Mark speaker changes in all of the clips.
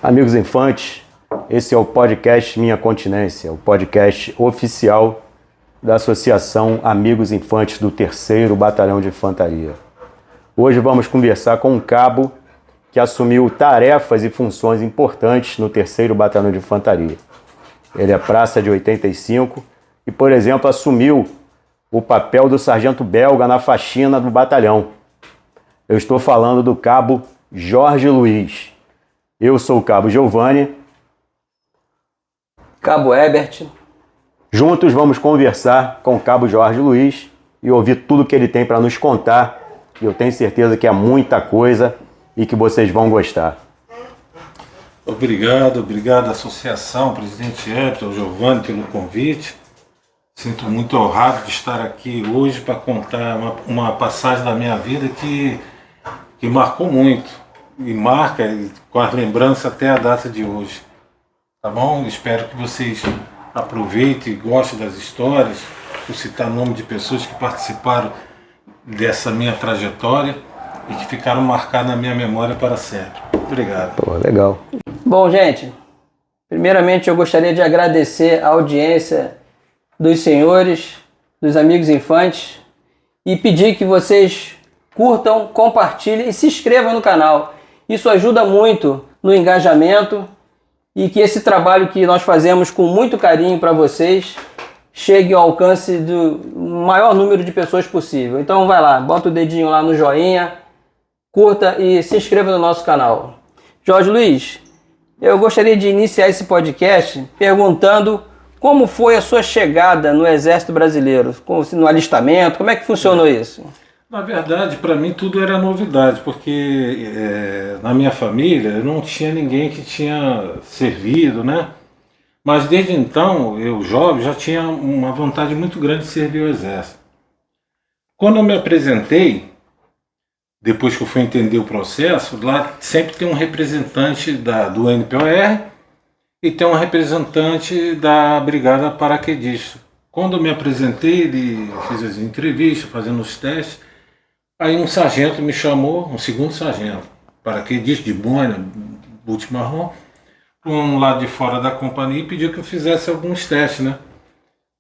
Speaker 1: Amigos infantes, esse é o podcast Minha Continência, o podcast oficial da Associação Amigos Infantes do 3º Batalhão de Infantaria. Hoje vamos conversar com um cabo que assumiu tarefas e funções importantes no 3º Batalhão de Infantaria. Ele é praça de 85 e, por exemplo, assumiu o papel do sargento belga na faxina do batalhão. Eu estou falando do cabo Jorge Luiz. Eu sou o cabo Giovanni.
Speaker 2: Cabo Herbert.
Speaker 1: Juntos vamos conversar com o cabo Jorge Luiz e ouvir tudo que ele tem para nos contar. E eu tenho certeza que é muita coisa e que vocês vão gostar.
Speaker 3: Obrigado Associação, presidente Hector, Giovanni, pelo convite. Sinto muito honrado de estar aqui hoje para contar uma passagem da minha vida que marcou muito. E marca com as lembranças até a data de hoje. Tá bom? Espero que vocês aproveitem e gostem das histórias. Vou citar o nome de pessoas que participaram dessa minha trajetória e que ficaram marcadas na minha memória para sempre. Obrigado.
Speaker 1: Pô, legal.
Speaker 2: Bom, gente, primeiramente eu gostaria de agradecer a audiência dos senhores, dos amigos infantes e pedir que vocês curtam, compartilhem e se inscrevam no canal. Isso ajuda muito no engajamento e que esse trabalho que nós fazemos com muito carinho para vocês chegue ao alcance do maior número de pessoas possível. Então vai lá, bota o dedinho lá no joinha, curta e se inscreva no nosso canal. Jorge Luiz, eu gostaria de iniciar esse podcast perguntando como foi a sua chegada no Exército Brasileiro, no alistamento, como é que funcionou isso?
Speaker 3: Na verdade, para mim tudo era novidade, porque na minha família eu não tinha ninguém que tinha servido, né? Mas desde então, eu jovem, já tinha uma vontade muito grande de servir ao Exército. Quando eu me apresentei, depois que eu fui entender o processo, lá sempre tem um representante do NPOR e tem um representante da Brigada Paraquedista. Quando eu me apresentei, ele fez as entrevistas, fazendo os testes. Aí um sargento me chamou, um segundo sargento, paraquedista de boina, boot marrom, para um lado de fora da companhia e pediu que eu fizesse alguns testes, né?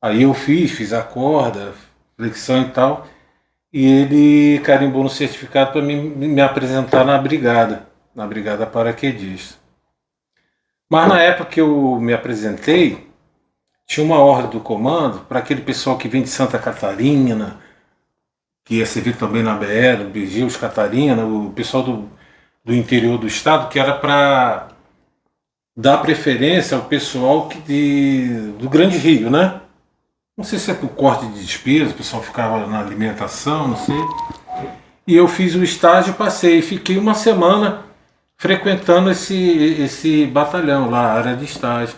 Speaker 3: Aí eu fiz a corda, flexão e tal, e ele carimbou no certificado para me apresentar na brigada paraquedista. Mas na época que eu me apresentei, tinha uma ordem do comando para aquele pessoal que vem de Santa Catarina, que ia servir também na BR, Begios, Catarina, o pessoal do interior do estado, que era para dar preferência ao pessoal do Grande Rio, né? Não sei se é por corte de despesa, o pessoal ficava na alimentação, não sei. E eu fiz o estágio, passei, fiquei uma semana frequentando esse batalhão lá, a área de estágio.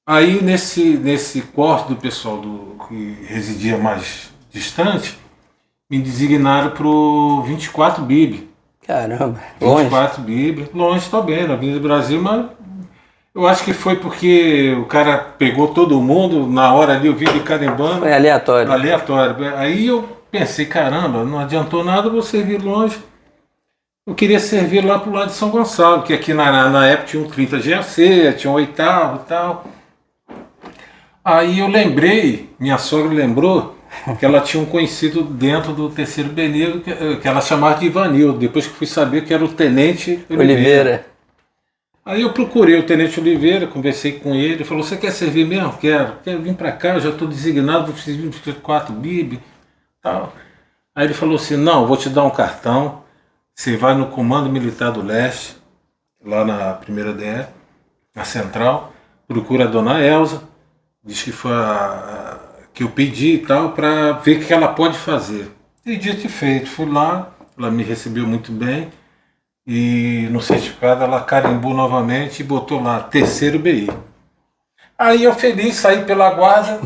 Speaker 3: Aí nesse corte do pessoal que residia mais distante, me designaram para o 24 BIB.
Speaker 2: Caramba, longe.
Speaker 3: 24 BIB, longe também, na Avenida do Brasil, mas eu acho que foi porque o cara pegou todo mundo, na hora ali eu vi ele carimbando.
Speaker 2: Foi aleatório.
Speaker 3: Aleatório. Aí eu pensei, caramba, não adiantou nada, eu vou servir longe. Eu queria servir lá pro lado de São Gonçalo, que aqui na época tinha um 30 GAC, tinha um 8º e tal. Aí eu lembrei, minha sogra lembrou, que ela tinha um conhecido dentro do 3º BNE que ela chamava de Ivanildo, depois que fui saber que era o Tenente Oliveira. Aí eu procurei o Tenente Oliveira, conversei com ele, ele falou, você quer servir mesmo? Quero vir para cá, já estou designado, vou servir no 24 BIB, tal. Aí ele falou assim, não, vou te dar um cartão, você vai no Comando Militar do Leste, lá na primeira DR, na Central, procura a Dona Elza, diz que foi que eu pedi e tal, para ver o que ela pode fazer. E dito e feito, fui lá, ela me recebeu muito bem, e no certificado ela carimbou novamente e botou lá, 3º BI. Aí eu feliz, saí pela guarda,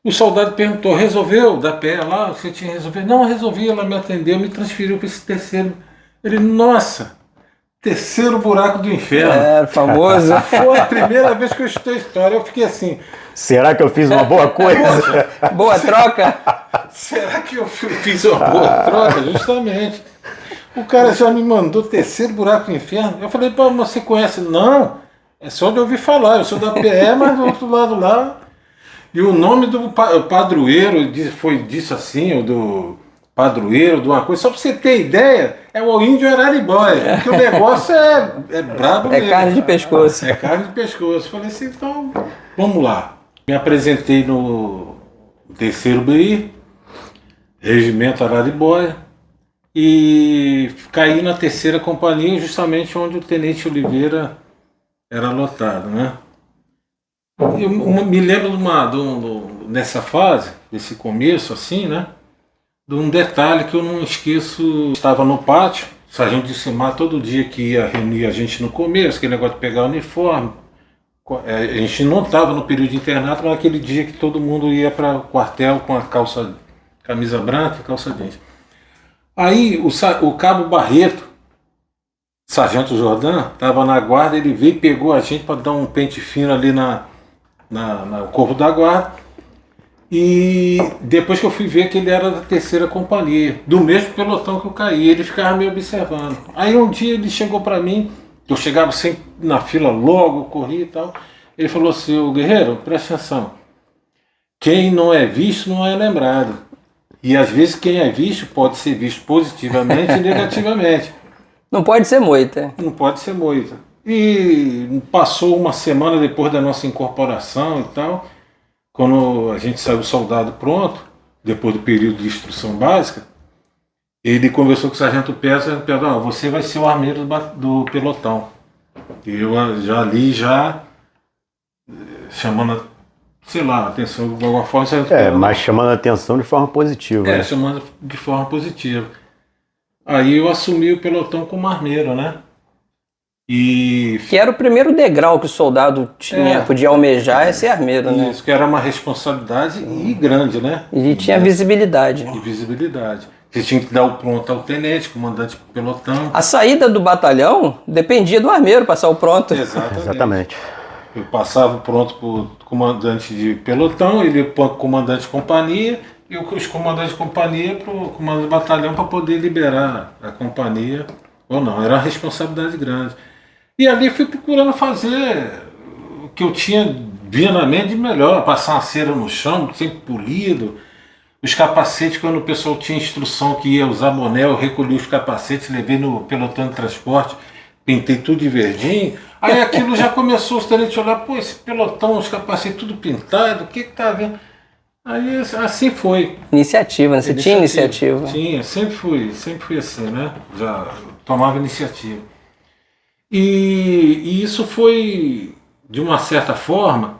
Speaker 3: o soldado perguntou, resolveu da pé lá? Você tinha resolvido? Não, resolvi, ela me atendeu, me transferiu para esse 3º. Ele, nossa, terceiro buraco do inferno.
Speaker 2: É, famoso.
Speaker 3: Foi a primeira vez que eu escutei a história. Eu fiquei assim,
Speaker 1: Será que eu fiz uma boa coisa?
Speaker 2: Boa troca.
Speaker 3: será que eu fiz uma boa troca? Justamente. O cara já me mandou terceiro buraco do inferno. Eu falei, pô, você conhece? Não, é só de ouvir falar. Eu sou da PE, mas do outro lado lá. E o nome do padroeiro foi disso assim, o do padroeiro, de uma coisa. Só pra você ter ideia, é o índio Araribóia. Porque o negócio é brabo mesmo.
Speaker 2: É carne de pescoço.
Speaker 3: É carne de pescoço. Falei assim, então, vamos lá. Me apresentei no terceiro BI, Regimento Araribóia, e caí na terceira companhia, justamente onde o Tenente Oliveira era lotado, né? Eu me lembro nessa fase, desse começo, assim, né? De um detalhe que eu não esqueço. Estava no pátio, o sargento de cimar todo dia que ia reunir a gente no começo, aquele negócio de pegar o uniforme. A gente não estava no período de internato, mas aquele dia que todo mundo ia para o quartel com a camisa branca e calça jeans. Aí o cabo Barreto, sargento Jordão, estava na guarda, ele veio e pegou a gente para dar um pente fino ali no corpo da guarda. E depois que eu fui ver que ele era da terceira companhia, do mesmo pelotão que eu caí, ele ficava me observando. Aí um dia ele chegou para mim, eu chegava sempre na fila logo, corria e tal. Ele falou assim, ô guerreiro, presta atenção, quem não é visto não é lembrado. E às vezes quem é visto pode ser visto positivamente e negativamente.
Speaker 2: Não pode ser moita.
Speaker 3: Não pode ser moita. E passou uma semana depois da nossa incorporação e tal, quando a gente saiu soldado pronto, depois do período de instrução básica, ele conversou com o sargento Pérez, e perguntou, você vai ser o armeiro do pelotão. E eu já ali, chamando, sei lá, atenção de alguma forma.
Speaker 1: Mas chamando a atenção de forma positiva. Né?
Speaker 3: Chamando de forma positiva. Aí eu assumi o pelotão como armeiro, né? E
Speaker 2: Que era o primeiro degrau que o soldado podia almejar, é ser armeiro, né?
Speaker 3: Isso, que era uma responsabilidade e grande, né?
Speaker 2: E tinha visibilidade.
Speaker 3: E visibilidade. Você tinha que dar o pronto ao tenente, comandante do pelotão.
Speaker 2: A saída do batalhão dependia do armeiro passar o pronto.
Speaker 1: Exatamente.
Speaker 3: Eu passava o pronto para o comandante de pelotão, ele para o comandante de companhia, e os comandantes de companhia para o comandante de batalhão para poder liberar a companhia ou não. Era uma responsabilidade grande. E ali fui procurando fazer o que eu via na mente de melhor, passar uma cera no chão, sempre polido. Os capacetes, quando o pessoal tinha instrução que ia usar boné, eu recolhi os capacetes, levei no pelotão de transporte, pintei tudo de verdinho. Aí aquilo já começou os tenentes a olhar, pô, esse pelotão, os capacetes tudo pintado, o que tá vendo? Aí assim foi.
Speaker 2: Iniciativa, né? Você tinha iniciativa?
Speaker 3: Tinha, sempre fui assim, né? Já tomava iniciativa. E isso foi, de uma certa forma,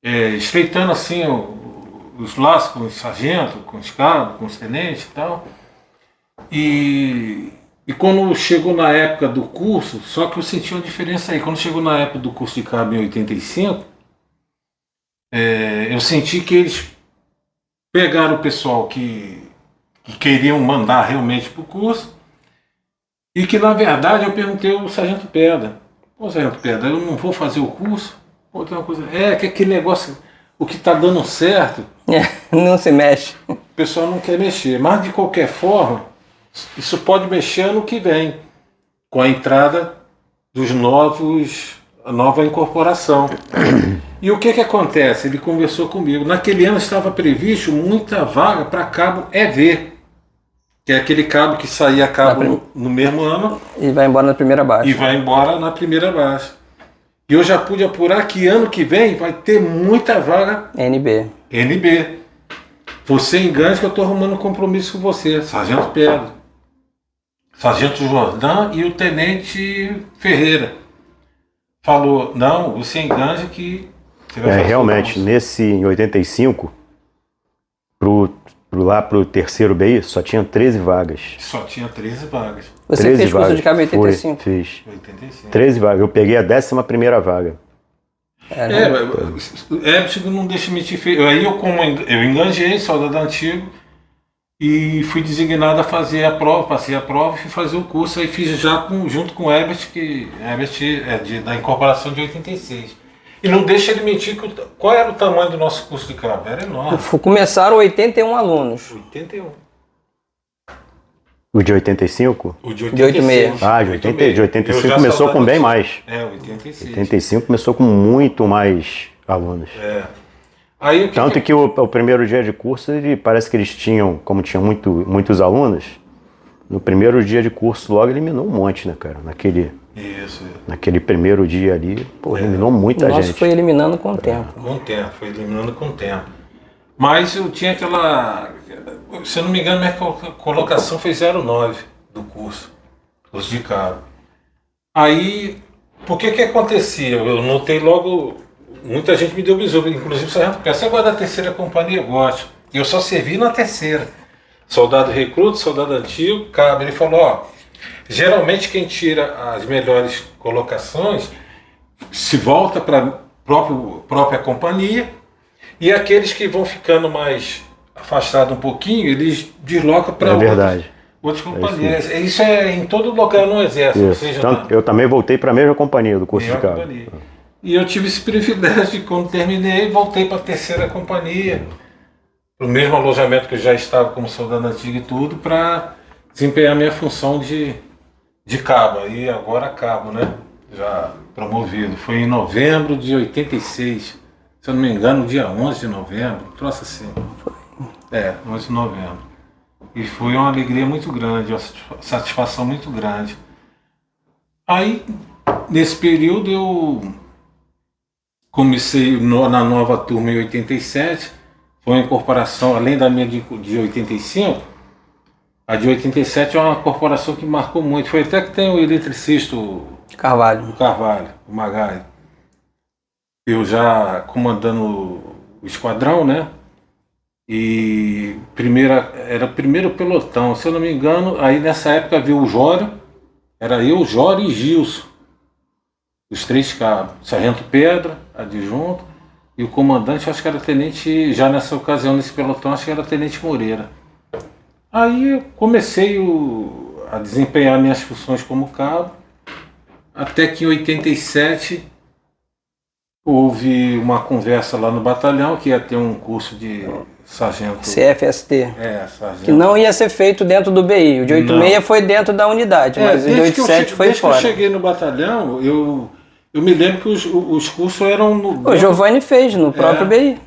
Speaker 3: estreitando assim os laços com os sargentos, com os cabos, com os tenentes e tal. E quando chegou na época do curso, só que eu senti uma diferença aí. Quando chegou na época do curso de cabo em 85, eu senti que eles pegaram o pessoal que queriam mandar realmente para o curso e que, na verdade, eu perguntei ao sargento Pedra. Pô, sargento Pedra, eu não vou fazer o curso? Pô, tem uma coisa... que aquele negócio, o que está dando certo...
Speaker 2: não se mexe.
Speaker 3: O pessoal não quer mexer. Mas, de qualquer forma, isso pode mexer ano que vem, com a entrada dos a nova incorporação. E o que acontece? Ele conversou comigo. Naquele ano estava previsto muita vaga para cabo EV, que é aquele cabo que saía cabo no mesmo ano.
Speaker 2: E vai embora na primeira baixa.
Speaker 3: E vai embora na primeira baixa. E eu já pude apurar que ano que vem vai ter muita vaga NB. Você engane que eu estou arrumando um compromisso com você, Sargento Pedro, Sargento Jordão e o Tenente Ferreira. Falou, não, você engane que você vai fazer
Speaker 1: realmente, em 85, lá pro terceiro BI, só tinha 13 vagas.
Speaker 3: Só tinha 13 vagas.
Speaker 2: Você
Speaker 1: 13
Speaker 2: fez curso
Speaker 1: vagas.
Speaker 2: de cabo em 85?
Speaker 3: Fiz.
Speaker 1: 13 vagas. Eu peguei a 11ª vaga.
Speaker 3: Não deixa mentir feio. Aí eu enganjei, soldado antigo, e fui designado a fazer a prova, passei a prova e fui fazer o curso, aí fiz já junto com o Herbert, que Herbert é da incorporação de 86. E não deixa ele mentir, qual era o tamanho do nosso curso de cabo? Era enorme.
Speaker 2: Começaram 81 alunos.
Speaker 3: 81.
Speaker 1: O de 85?
Speaker 3: O de
Speaker 2: 86.
Speaker 1: Ah, de 85 começou com bem mais.
Speaker 3: 86.
Speaker 1: 85 começou com muito mais alunos.
Speaker 3: Aí,
Speaker 1: Tanto que o primeiro dia de curso, parece que eles tinham, como tinha muitos alunos, no primeiro dia de curso logo eliminou um monte, né, cara? Naquele primeiro dia ali, pô, eliminou muita gente.
Speaker 2: O nosso foi eliminando com o tempo.
Speaker 3: Com o tempo, foi eliminando com o tempo. Mas eu tinha aquela, se eu não me engano, minha colocação foi 09 do curso de cabo. Aí, por que acontecia? Eu notei logo, muita gente me deu bisu, inclusive o sargento Peça, agora da terceira companhia, eu gosto. Eu só servi na terceira. Soldado recruto, soldado antigo, cabo. Ele falou, ó, geralmente quem tira as melhores colocações se volta para a própria companhia, e aqueles que vão ficando mais afastados um pouquinho, eles deslocam para outras companhias. Isso é em todo lugar no Exército. Ou seja,
Speaker 1: eu também voltei para a mesma companhia do curso de cabo.
Speaker 3: E eu tive esse privilégio de, quando terminei, voltei para a terceira companhia, para o mesmo alojamento que eu já estava como soldado antigo e tudo, para desempenhar minha função de cabo. E agora cabo, né? Já promovido. Foi em novembro de 86. Se eu não me engano, dia 11 de novembro. Troço assim. 11 de novembro. E foi uma alegria muito grande, uma satisfação muito grande. Aí, nesse período, eu comecei na nova turma em 87. Foi uma incorporação, além da minha de 85, a de 87 é uma corporação que marcou muito. Foi até que tem o eletricista
Speaker 2: Carvalho,
Speaker 3: o Magai. Eu já comandando o esquadrão, né? E era o primeiro pelotão, se eu não me engano. Aí nessa época veio o Jório, era eu, Jório e Gilson, os três cabos. Sargento Pedra, adjunto, e o comandante, acho que era tenente, já nessa ocasião, nesse pelotão, acho que era tenente Moreira. Aí eu comecei a desempenhar minhas funções como cabo, até que em 87 houve uma conversa lá no batalhão que ia ter um curso de sargento...
Speaker 2: CFST.
Speaker 3: Sargento.
Speaker 2: Que não ia ser feito dentro do BI. O de 86 foi dentro da unidade, mas o de 87 foi fora.
Speaker 3: Desde que eu cheguei no batalhão, eu me lembro que os cursos eram...
Speaker 2: O Giovanni fez no próprio BI.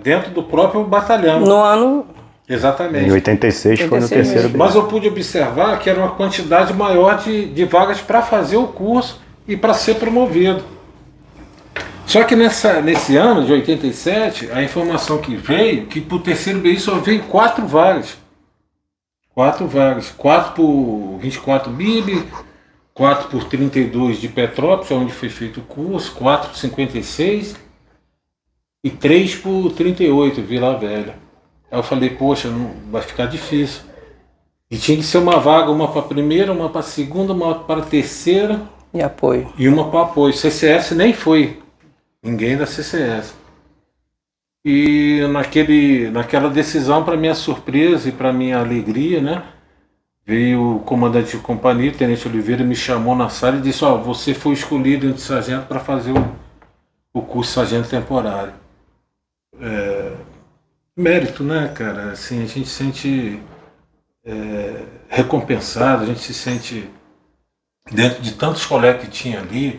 Speaker 3: Dentro do próprio batalhão.
Speaker 2: No ano...
Speaker 3: Exatamente.
Speaker 1: Em 86 foi no terceiro BI.
Speaker 3: Mas eu pude observar que era uma quantidade maior de vagas para fazer o curso e para ser promovido. Só que nesse ano de 87, a informação que veio, que para o terceiro BI só veio 4 vagas. 4 vagas. 4 por 24 BIB, 4 por 32 de Petrópolis, onde foi feito o curso, 4 por 56 e 3 por 38, Vila Velha. Aí eu falei, poxa, não, vai ficar difícil. E tinha que ser uma vaga, uma para a primeira, uma para a segunda, uma para a terceira.
Speaker 2: E apoio.
Speaker 3: E uma para apoio. CCS nem foi. Ninguém da CCS. E naquela decisão, para minha surpresa e para minha alegria, né? Veio o comandante de companhia, o Tenente Oliveira, me chamou na sala e disse, ó, você foi escolhido entre sargento para fazer o curso sargento temporário. Mérito, né, cara? Assim, a gente se sente recompensado, a gente se sente, dentro de tantos colegas que tinha ali,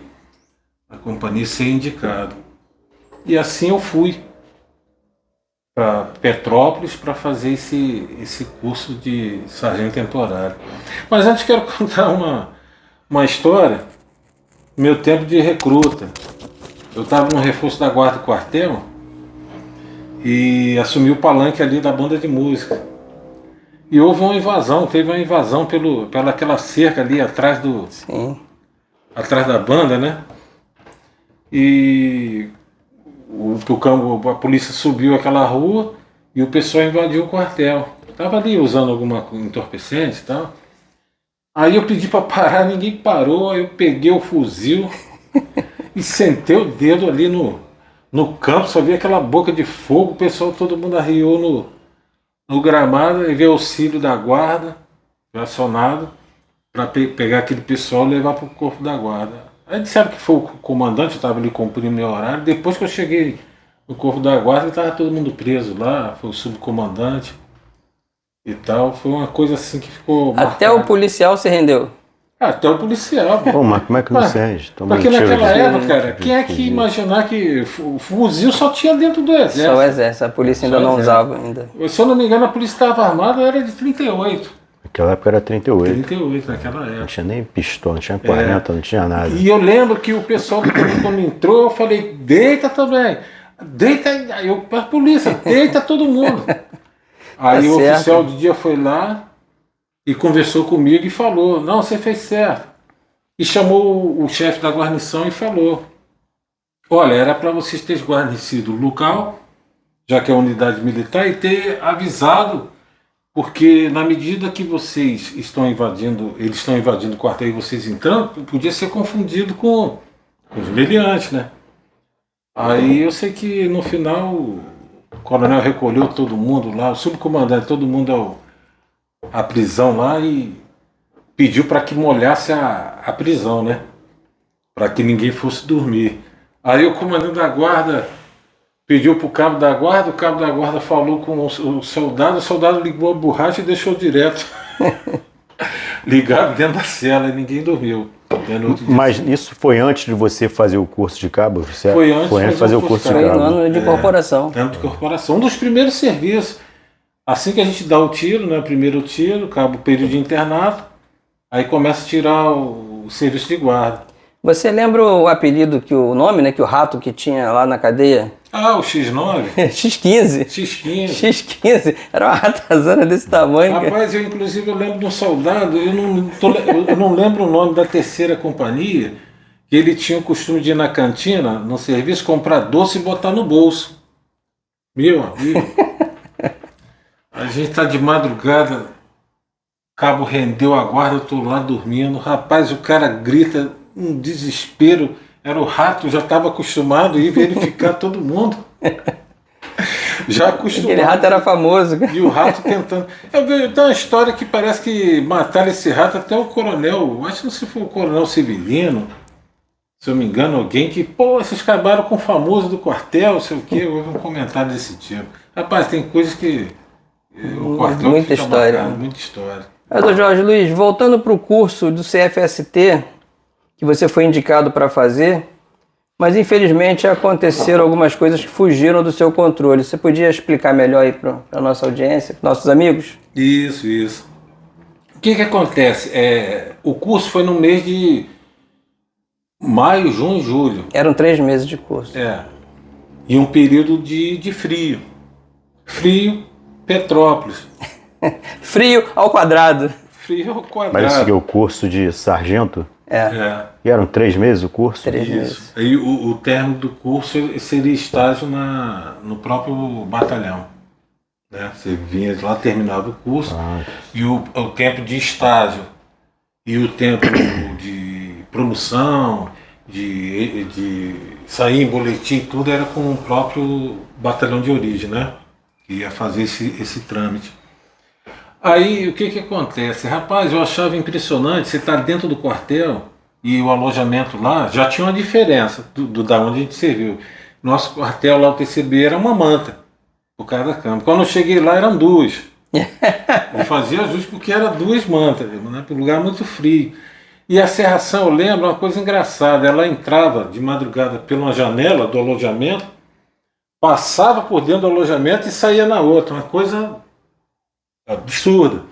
Speaker 3: a companhia ser indicado. E assim eu fui para Petrópolis para fazer esse curso de sargento temporário. Mas antes quero contar uma história. Meu tempo de recruta. Eu estava no reforço da guarda do quartel e assumi o palanque ali da banda de música. E houve uma invasão, teve uma invasão pela aquela cerca ali atrás atrás da banda, né? E a polícia subiu aquela rua e o pessoal invadiu o quartel. Estava ali usando alguma entorpecente e tal. Aí eu pedi para parar, ninguém parou, aí eu peguei o fuzil e sentei o dedo ali no campo, só vi aquela boca de fogo, o pessoal, todo mundo arriou no gramado e ver o auxílio da guarda, foi acionado, para pegar aquele pessoal e levar para o corpo da guarda. Aí disseram que foi o comandante, eu estava ali cumprindo meu horário. Depois que eu cheguei no corpo da guarda, estava todo mundo preso lá, foi o subcomandante e tal. Foi uma coisa assim que ficou
Speaker 2: Até
Speaker 3: marcada.
Speaker 2: o policial se rendeu.
Speaker 3: Até o policial.
Speaker 1: Pô, mas como é que não
Speaker 3: Mas-
Speaker 1: sente?
Speaker 3: Porque naquela época, cara, quem é que ia imaginar que o fuzil só tinha dentro do
Speaker 2: Só o
Speaker 3: exército?
Speaker 2: exército, a polícia ainda
Speaker 3: Só o
Speaker 2: não
Speaker 3: exército.
Speaker 2: usava ainda.
Speaker 3: Se eu não me engano, a polícia estava armada, era de 38.
Speaker 1: Naquela época era 38.
Speaker 3: 38 naquela
Speaker 1: Não
Speaker 3: época.
Speaker 1: tinha nem pistola, não tinha 40, não tinha nada.
Speaker 3: E eu lembro que o pessoal do campo, quando entrou, eu falei, deita também. Deita, aí eu para a polícia, deita todo mundo. Aí o
Speaker 2: certo.
Speaker 3: oficial de dia foi lá e conversou comigo e falou, não, você fez certo. E chamou o chefe da guarnição e falou, olha, era para vocês terem guarnecido o local, já que é unidade militar, e ter avisado, porque na medida que vocês estão invadindo, eles estão invadindo o quartel e vocês entrando, podia ser confundido com os meliantes, né? Aí eu sei que no final o coronel recolheu todo mundo lá, o subcomandante, todo mundo à prisão lá e pediu para que molhasse a prisão, né? Para que ninguém fosse dormir. Aí o comandante da guarda pediu para o cabo da guarda falou com o soldado ligou a borracha e deixou direto ligado dentro da cela e ninguém dormiu. No outro dia,
Speaker 1: Mas isso foi antes de você fazer o curso de cabo? Você
Speaker 3: Foi antes
Speaker 1: de fazer o curso de
Speaker 2: Foi no
Speaker 1: cabo.
Speaker 2: ano de corporação.
Speaker 3: tempo de corporação, um dos primeiros serviços. Assim que a gente dá o tiro, né? Primeiro o tiro, acaba o período de internato, aí começa a tirar o serviço de guarda.
Speaker 2: Você lembra o apelido, o nome, né, que o rato que tinha lá na cadeia?
Speaker 3: Ah, o X9?
Speaker 2: X15.
Speaker 3: X15.
Speaker 2: X15. Era uma ratazana desse tamanho. cara.
Speaker 3: Rapaz, eu lembro de um soldado, eu não lembro o nome da terceira companhia, que ele tinha o costume de ir na cantina, no serviço, comprar doce e botar no bolso. Meu amigo, a gente tá de madrugada, o cabo rendeu a guarda, eu tô lá dormindo, rapaz, o cara grita, um desespero, era o rato, já estava acostumado a ir verificar todo mundo. Já acostumado.
Speaker 2: Aquele rato era famoso. cara.
Speaker 3: E o rato tentando. Tem uma história que parece que mataram esse rato até o coronel. Acho que não sei se foi o coronel Severino, se eu me engano, alguém que, pô, vocês acabaram com o famoso do quartel, sei o quê. Houve um comentário desse tipo. Rapaz, tem coisas que. O quartel
Speaker 2: Muita
Speaker 3: fica
Speaker 2: história.
Speaker 3: marcado, muita história.
Speaker 2: Mas, ô Jorge Luiz, voltando para o curso do CFST, que você foi indicado para fazer, mas infelizmente aconteceram algumas coisas que fugiram do seu controle. Você podia explicar melhor aí para a nossa audiência, para nossos amigos?
Speaker 3: Isso. O que acontece? O curso foi no mês de maio, junho e julho.
Speaker 2: Eram 3 meses de curso.
Speaker 3: E um período de frio. Frio, Petrópolis.
Speaker 2: Frio ao quadrado.
Speaker 3: Frio ao
Speaker 1: Mas
Speaker 3: quadrado.
Speaker 1: você seguiu o curso de sargento?
Speaker 3: É.
Speaker 1: E eram 3 meses o curso?
Speaker 2: 3 meses.
Speaker 3: Isso. Aí o término do curso seria estágio no próprio batalhão. Né? Você vinha de lá, terminava o curso, e o tempo de estágio e o tempo de promoção, de sair em boletim, tudo era com o próprio batalhão de origem, né? Que ia fazer esse trâmite. Aí o que acontece? Rapaz, eu achava impressionante, você está dentro do quartel e o alojamento lá já tinha uma diferença da onde a gente serviu. Nosso quartel lá, o TCB, era uma manta por cada cama. Quando eu cheguei lá eram 2. Eu fazia justo porque era 2 mantas, né? Um lugar muito frio. E a serração, eu lembro, uma coisa engraçada, ela entrava de madrugada pela janela do alojamento, passava por dentro do alojamento e saía na outra, uma coisa absurda.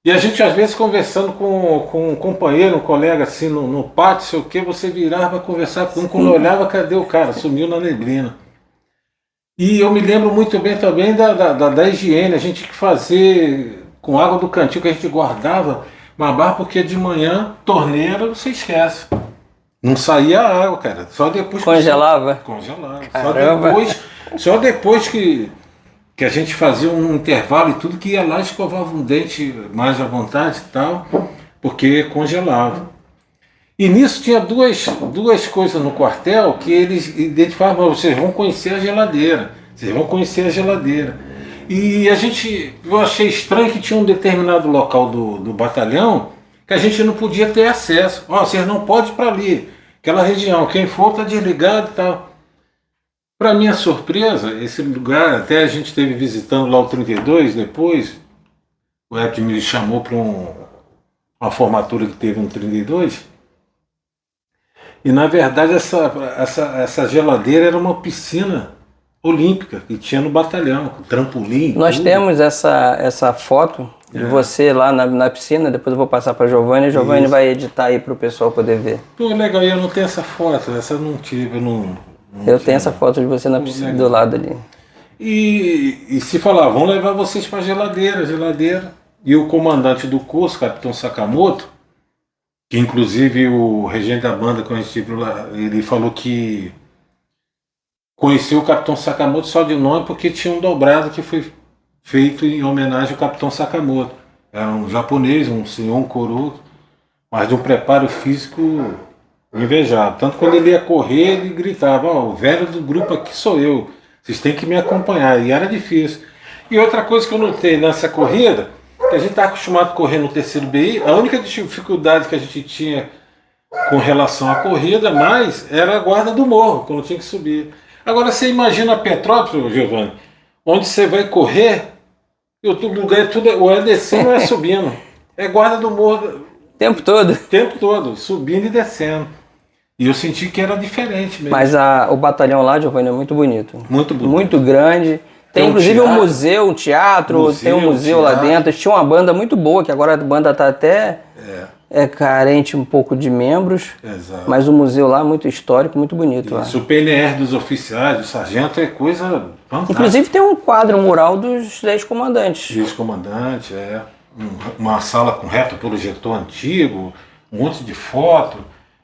Speaker 3: E a gente às vezes conversando com um companheiro, um colega assim no pátio, sei o que, você virava para conversar com um, quando olhava, cadê o cara? Sumiu na neblina. E eu me lembro muito bem também da higiene, a gente tinha que fazer com água do cantil que a gente guardava, uma barra, porque de manhã, torneira, você esquece. Não saía a água, cara. Só depois
Speaker 2: Congelava?
Speaker 3: Congelava.
Speaker 2: Caramba.
Speaker 3: Só depois que a gente fazia um intervalo e tudo, que ia lá e escovava um dente mais à vontade e tal, porque congelava. E nisso tinha duas coisas no quartel que eles identificavam, vocês vão conhecer a geladeira, vocês vão conhecer a geladeira. E eu achei estranho que tinha um determinado local do batalhão que a gente não podia ter acesso. Ó, vocês não podem ir para ali, aquela região, quem for está desligado e tal. Para minha surpresa, esse lugar, até a gente esteve visitando lá o 32 depois, o Hebe me chamou para uma formatura que teve no 32, e na verdade essa geladeira era uma piscina olímpica que tinha no batalhão, com trampolim.
Speaker 2: Nós
Speaker 3: tudo.
Speaker 2: temos essa foto de você lá na piscina, depois eu vou passar para a Giovanni, e a Giovanni vai editar aí para o pessoal poder ver.
Speaker 3: Pô, legal, eu não tenho essa foto, essa eu não tive,
Speaker 2: Eu tenho essa foto de você na piscina, do lado ali.
Speaker 3: E se falar, vão levar vocês para geladeira. E o comandante do curso, Capitão Sakamoto, que inclusive o regente da banda, quando a gente estive lá, ele falou que conheceu o Capitão Sakamoto só de nome porque tinha um dobrado que foi feito em homenagem ao Capitão Sakamoto. Era um japonês, um senhor, um coroa, mas de um preparo físico invejável. Tanto quando ele ia correr, ele gritava, ó, o velho do grupo aqui sou eu, vocês têm que me acompanhar. E era difícil. E outra coisa que eu notei nessa corrida, que a gente está acostumado a correr no terceiro BI, a única dificuldade que a gente tinha com relação à corrida, mais era a guarda do morro, quando tinha que subir. Agora você imagina Petrópolis, Giovanni, onde você vai correr, e o lugar é tudo, ou é descendo ou é subindo. É guarda do morro.
Speaker 2: O tempo todo.
Speaker 3: O tempo todo, subindo e descendo. E eu senti que era diferente mesmo.
Speaker 2: Mas o batalhão lá, Giovanni, é muito bonito.
Speaker 3: Muito bonito.
Speaker 2: Muito grande. Tem inclusive um museu, um teatro, tem um museu lá dentro. Tinha uma banda muito boa, que agora a banda está até carente um pouco de membros.
Speaker 3: Exato.
Speaker 2: Mas o museu lá é muito histórico, muito bonito. Lá.
Speaker 3: O PNR dos oficiais, do sargento, é coisa fantástica.
Speaker 2: Inclusive tem um quadro mural dos 10 comandantes.
Speaker 3: 10 comandantes, uma sala com reto projetor antigo, um monte de foto.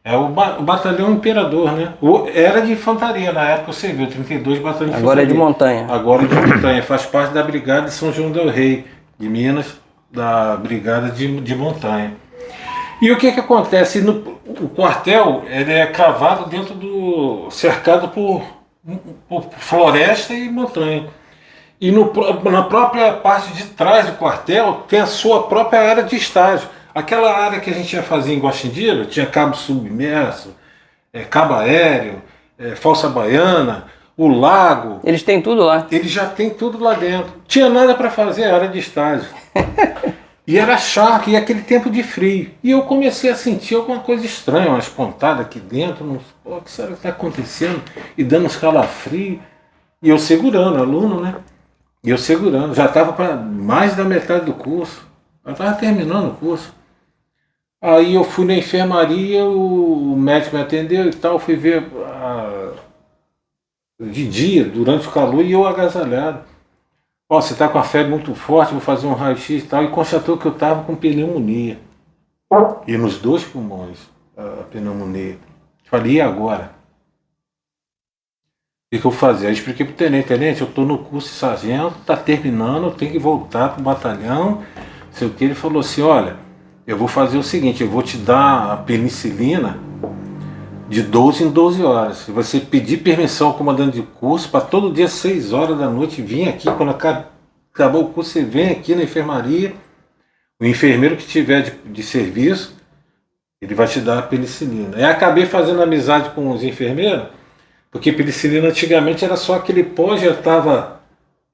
Speaker 3: É o batalhão Imperador, né? Era de infantaria na época, você viu, 32 batalhão de infantaria.
Speaker 2: Agora é de montanha.
Speaker 3: Agora é de montanha, faz parte da Brigada de São João del Rei, de Minas, da Brigada de Montanha. E o que acontece? O quartel ele é cavado cercado por floresta e montanha. E na própria parte de trás do quartel tem a sua própria área de estágio. Aquela área que a gente ia fazer em Guaxindira, tinha cabo submerso, cabo aéreo, falsa baiana, o lago.
Speaker 2: Eles têm tudo lá.
Speaker 3: Eles já tem tudo lá dentro. Tinha nada para fazer, área de estágio. E era chato, e aquele tempo de frio. E eu comecei a sentir alguma coisa estranha, umas pontadas aqui dentro. O que será que está acontecendo? E dando uns calafrios. E eu segurando, aluno, né? E eu segurando. Já estava para mais da metade do curso. Eu estava terminando o curso. Aí eu fui na enfermaria, o médico me atendeu e tal, fui ver de dia, durante o calor, e eu agasalhado. Ó, você está com a febre muito forte, vou fazer um raio-x e tal, e constatou que eu estava com pneumonia. E nos 2 pulmões, a pneumonia. Falei, e agora? O que eu vou fazer? Aí eu expliquei pro tenente, eu estou no curso de sargento, está terminando, eu tenho que voltar pro batalhão. Sei o que, ele falou assim, olha, eu vou fazer o seguinte, eu vou te dar a penicilina de 12 em 12 horas. Se você pedir permissão ao comandante de curso, para todo dia 6 horas da noite vir aqui, quando acabar o curso, você vem aqui na enfermaria, o enfermeiro que tiver de serviço, ele vai te dar a penicilina. Aí acabei fazendo amizade com os enfermeiros, porque penicilina antigamente era só aquele pó, já estava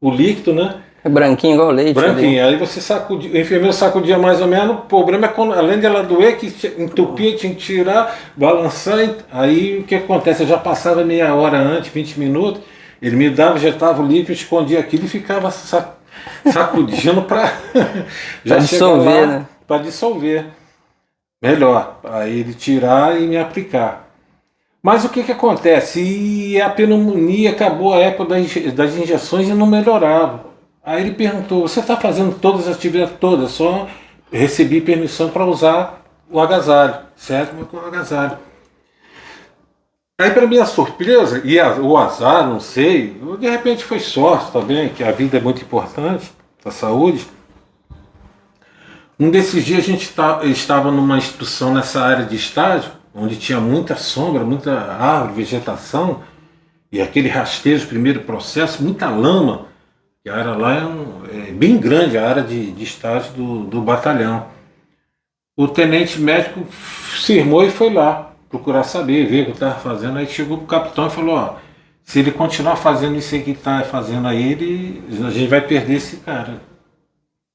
Speaker 3: o líquido, né?
Speaker 2: É branquinho igual leite.
Speaker 3: Branquinho, aí você sacudia, o enfermeiro sacudia mais ou menos, o problema é quando, além de ela doer, que entupia, tinha que tirar, balançar, aí o que acontece? Eu já passava meia hora antes, 20 minutos, ele me dava, já estava o líquido, escondia aquilo e ficava sacudindo para
Speaker 2: dissolver, né?
Speaker 3: Para dissolver. Melhor, aí ele tirar e me aplicar. Mas o que acontece? E a pneumonia acabou a época das injeções e não melhorava. Aí ele perguntou, você está fazendo todas as atividades todas? Só recebi permissão para usar o agasalho, certo? Mas com o agasalho. Aí, para minha surpresa, o azar, não sei, de repente foi sorte também, que a vida é muito importante, a saúde. Um desses dias a gente estava numa instrução nessa área de estágio, onde tinha muita sombra, muita árvore, vegetação, e aquele rastejo, primeiro processo, muita lama. E a área lá é bem grande, a área de estágio do batalhão. O tenente médico se irmou e foi lá procurar saber, ver o que estava fazendo. Aí chegou pro capitão e falou, ó, se ele continuar fazendo isso aí que está fazendo aí, a gente vai perder esse cara.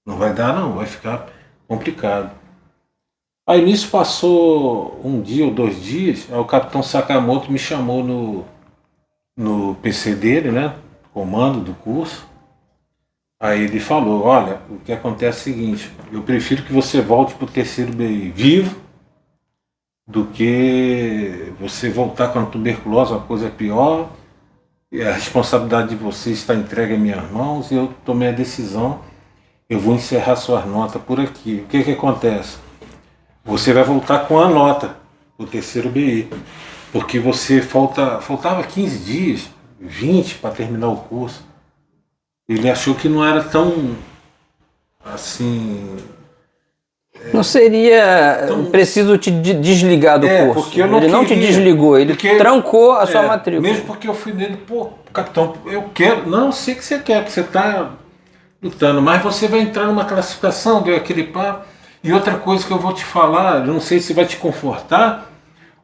Speaker 3: Não vai dar não, vai ficar complicado. Aí nisso passou um dia ou 2 dias, aí o capitão Sakamoto me chamou no PC dele, né, comando do curso. Aí ele falou, olha, o que acontece é o seguinte, eu prefiro que você volte para o terceiro BI vivo do que você voltar com a tuberculose, uma coisa pior. E a responsabilidade de você está entregue em minhas mãos e eu tomei a decisão, eu vou encerrar suas notas por aqui. O que acontece? Você vai voltar com a nota do terceiro BI, porque você faltava 15 dias, 20 para terminar o curso. Ele achou que não era tão assim.
Speaker 2: Não seria preciso te desligar do curso.
Speaker 3: Porque eu não
Speaker 2: ele não te
Speaker 3: queria,
Speaker 2: desligou, ele trancou a sua matrícula.
Speaker 3: Mesmo porque eu fui nele, pô, capitão, eu quero. Não, eu sei que você quer, porque você está lutando, mas você vai entrar numa classificação, deu aquele papo. E outra coisa que eu vou te falar, eu não sei se vai te confortar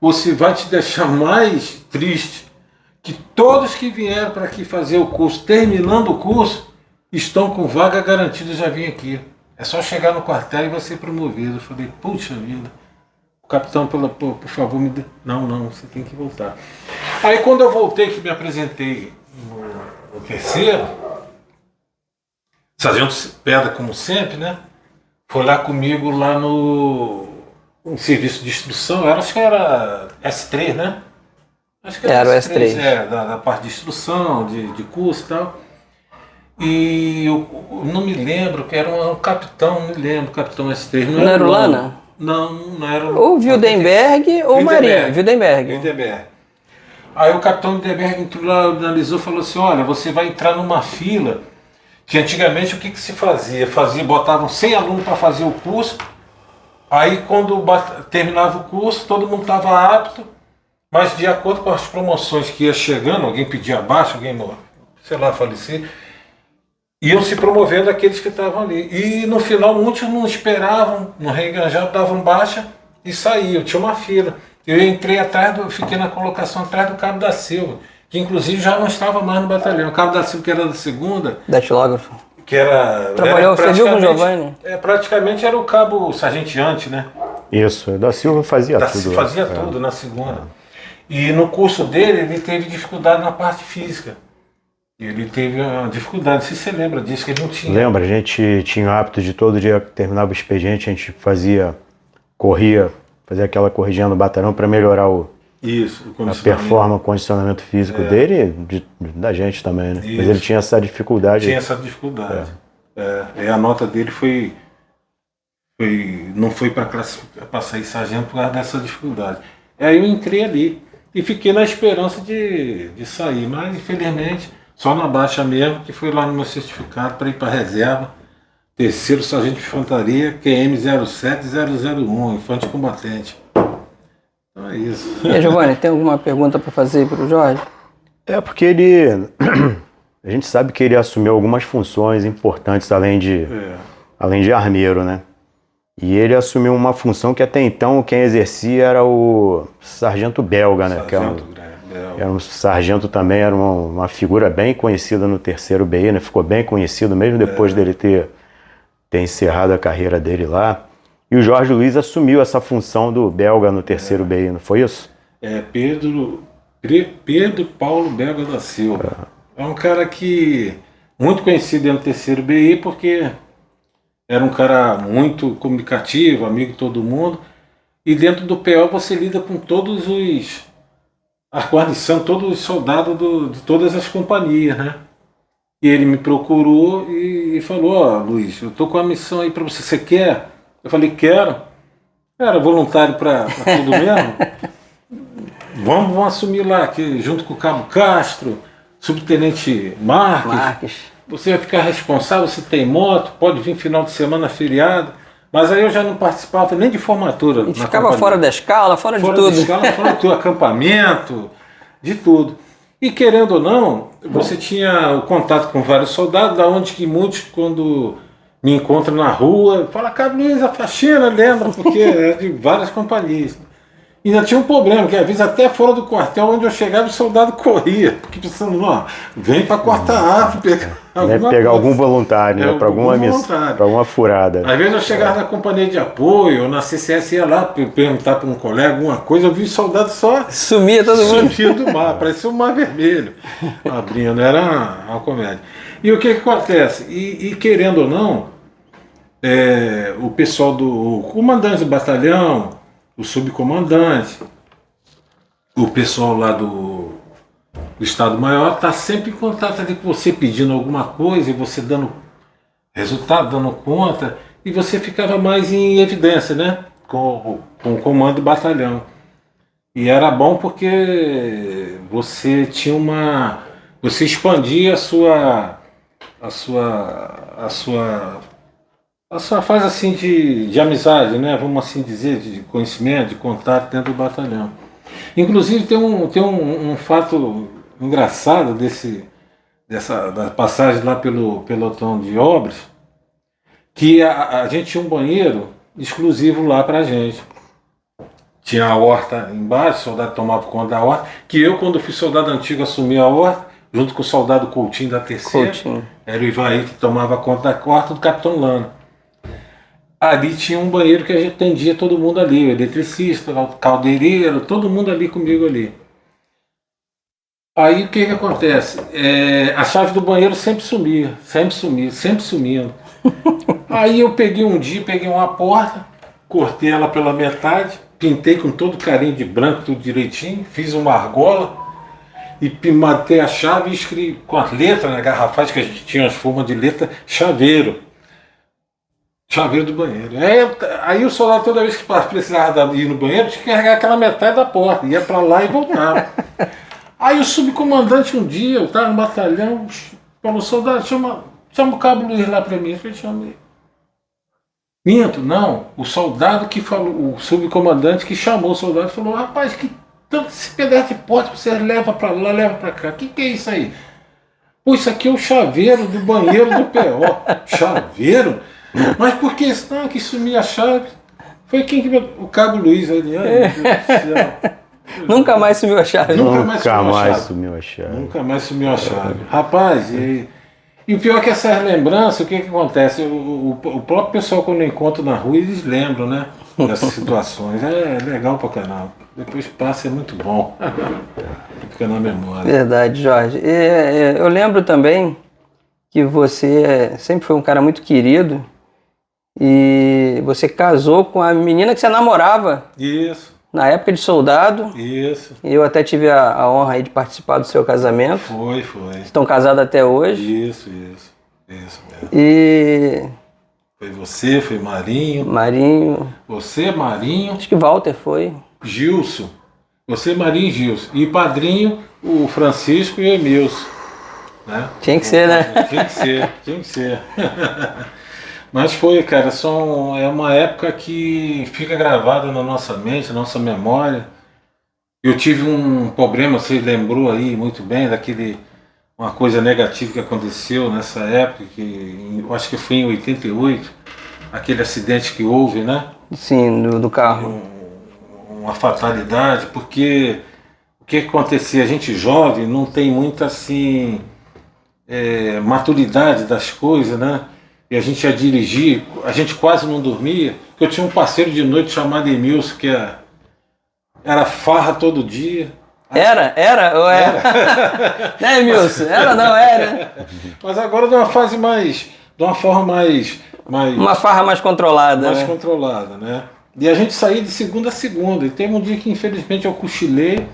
Speaker 3: ou se vai te deixar mais triste, que todos que vieram para aqui fazer o curso, terminando o curso, estão com vaga garantida, já vim aqui. É só chegar no quartel e vai ser promovido. Eu falei, puxa vida, o capitão, por favor, me dê. Não, você tem que voltar. Aí quando eu voltei, que me apresentei no terceiro, sargento Pedra, como sempre, né? Foi lá comigo lá no serviço de instrução, acho que era S3, né? Acho que
Speaker 2: era o S3.
Speaker 3: Da parte de instrução, de curso e tal. E eu não me lembro, que era um capitão, não me lembro, capitão S3.
Speaker 2: Não era o Lana?
Speaker 3: Não era o...
Speaker 2: Ou Wildenberg ou Marinha. Wildenberg.
Speaker 3: Aí o capitão Wildenberg entrou lá, analisou e falou assim, olha, você vai entrar numa fila, que antigamente o que se fazia? Botavam 100 alunos para fazer o curso, aí quando terminava o curso, todo mundo estava apto, mas de acordo com as promoções que ia chegando, alguém pedia abaixo, alguém, sei lá, falecer, iam se promovendo aqueles que estavam ali. E no final muitos não esperavam, não reenganjavam, davam baixa e saíam, tinha uma fila. Eu entrei fiquei na colocação atrás do Cabo da Silva, que inclusive já não estava mais no batalhão. O Cabo da Silva, que era da segunda.
Speaker 2: Datilógrafo.
Speaker 3: Que era.
Speaker 2: Trabalhou, você viu com o Giovanni?
Speaker 3: Praticamente era o cabo sargenteante, né?
Speaker 1: Isso, da Silva fazia tudo.
Speaker 3: Fazia tudo na segunda. E no curso dele, ele teve dificuldade na parte física. Ele teve uma dificuldade, se você lembra disso, que ele não tinha.
Speaker 1: Lembra, a gente tinha o hábito de todo dia que terminava o expediente, a gente fazia aquela corridinha no batalhão para melhorar a performance, o condicionamento físico dele e da gente também, né? Isso. Mas ele tinha essa dificuldade.
Speaker 3: E a nota dele não foi para sair sargento por causa dessa dificuldade. Aí eu entrei ali e fiquei na esperança de sair, mas infelizmente só na baixa mesmo, que foi lá no meu certificado para ir para a reserva, terceiro sargento de infantaria, QM 07001, infante combatente. Então é isso.
Speaker 2: E aí, Giovanni, tem alguma pergunta para fazer para o Jorge?
Speaker 1: Porque a gente sabe que ele assumiu algumas funções importantes além de armeiro, né? E ele assumiu uma função que até então quem exercia era o sargento belga, né? Era um sargento também, era uma figura bem conhecida no terceiro BI, né? Ficou bem conhecido mesmo depois dele ter encerrado a carreira dele lá. E o Jorge Luiz assumiu essa função do belga no terceiro BI, não foi isso?
Speaker 3: Pedro Paulo Belga da Silva. É um cara que muito conhecido dentro do terceiro BI porque era um cara muito comunicativo, amigo de todo mundo. E dentro do PO você lida com todos a guarnição, todos os soldados de todas as companhias, né? E ele me procurou e falou, Luiz, eu tô com uma missão aí para você quer? Eu falei, quero. Era voluntário para tudo mesmo. Vamos assumir lá, que junto com o Cabo Castro, subtenente Marques. Você vai ficar responsável, você tem moto, pode vir final de semana, feriado. Mas aí eu já não participava nem de formatura.
Speaker 2: E ficava fora da escala, fora de tudo.
Speaker 3: Fora de tudo, acampamento, de tudo. E querendo ou não, você tinha o contato com vários soldados, da onde que muitos, quando me encontram na rua, falam, Cabo Luiz, a faxina, lembra? Porque é de várias companhias. E ainda tinha um problema, que às vezes até fora do quartel onde eu chegava, o soldado corria, porque pensando, não, vem para cortar árvore,
Speaker 1: pegar algum voluntário, né, para alguma missão, para alguma furada.
Speaker 3: Às vezes eu chegava na companhia de apoio, ou na CCS, ia lá perguntar para um colega alguma coisa, eu vi o soldado só
Speaker 2: Sumia todo mundo.
Speaker 3: Sumia do mar, parecia um mar vermelho abrindo, era uma comédia. E o que acontece? E querendo ou não, o pessoal o comandante do batalhão, o subcomandante, o pessoal lá do Estado-Maior está sempre em contato ali com você, pedindo alguma coisa e você dando resultado, dando conta, e você ficava mais em evidência, né? Com o comando do batalhão. E era bom porque você tinha você expandia a sua fase assim de amizade, né? Vamos assim dizer, de conhecimento, de contato dentro do batalhão. Inclusive tem um fato engraçado da passagem lá pelo pelotão de obras, que a gente tinha um banheiro exclusivo lá pra gente. Tinha a horta embaixo, o soldado tomava conta da horta, que eu, quando fui soldado antigo, assumi a horta, junto com o soldado Coutinho da terceira.
Speaker 2: Coutinho.
Speaker 3: Era o Ivaí que tomava conta da horta do Capitão Lano. Ali tinha um banheiro que a gente atendia todo mundo ali, o eletricista, o caldeireiro, todo mundo ali comigo ali. Aí o que acontece? A chave do banheiro sempre sumia. Aí eu peguei uma porta, cortei ela pela metade, pintei com todo carinho de branco, tudo direitinho, fiz uma argola e matei a chave e escrevi com as letras, né, garrafais que a gente tinha as formas de letra, chaveiro do banheiro. Aí o soldado, toda vez que precisava ir no banheiro, tinha que carregar aquela metade da porta, ia para lá e voltava. Aí o subcomandante um dia, eu estava no batalhão, falou, soldado, chama o Cabo Luiz lá para mim. Eu falei, chama ele. Minto, não, o soldado que falou, o subcomandante que chamou o soldado falou, rapaz, que tanto esse pedaço de porta você leva para lá, leva para cá, o que é isso aí? Pô, isso aqui é o chaveiro do banheiro do PO. Chaveiro? Mas por que isso? Não, que sumia a chave. Foi quem que... O Cabo Luiz ali. Ai, meu Deus do céu.
Speaker 2: Nunca mais sumiu a chave.
Speaker 1: Nunca mais sumiu a chave.
Speaker 3: Nunca mais sumiu a chave. Rapaz, e o pior é que essas lembranças, o que acontece? O próprio pessoal, quando eu encontro na rua, eles lembram, né? Dessas situações. É legal pra caramba. Depois passa, é muito bom. Fica na memória.
Speaker 2: Verdade, Jorge. Eu lembro também que você sempre foi um cara muito querido e você casou com a menina que você namorava.
Speaker 3: Isso.
Speaker 2: Na época de soldado.
Speaker 3: Isso.
Speaker 2: E eu até tive a honra aí de participar do seu casamento.
Speaker 3: Foi.
Speaker 2: Estão casados até hoje.
Speaker 3: Isso mesmo.
Speaker 2: E...
Speaker 3: Foi você, foi Marinho.
Speaker 2: Marinho.
Speaker 3: Você, Marinho.
Speaker 2: Acho que Walter foi.
Speaker 3: Gilson. Você, Marinho e Gilson. E padrinho, o Francisco e o Emilson. Né?
Speaker 2: Tinha que ser, né?
Speaker 3: Tinha que ser. Mas foi, cara, é uma época que fica gravada na nossa mente, na nossa memória. Eu tive um problema, você lembrou aí muito bem, uma coisa negativa que aconteceu nessa época, que eu acho que foi em 88, aquele acidente que houve, né?
Speaker 2: Sim, do carro.
Speaker 3: Uma fatalidade, porque o que acontecia? A gente jovem não tem muita assim maturidade das coisas, né? E a gente ia dirigir, a gente quase não dormia, porque eu tinha um parceiro de noite chamado Emilson, que era farra todo dia.
Speaker 2: Era? Ou era? Né, Emilson? Era, não era.
Speaker 3: Mas agora de uma forma mais
Speaker 2: uma farra mais controlada.
Speaker 3: Mais controlada, né? E a gente saía de segunda a segunda. E teve um dia que infelizmente eu cochilei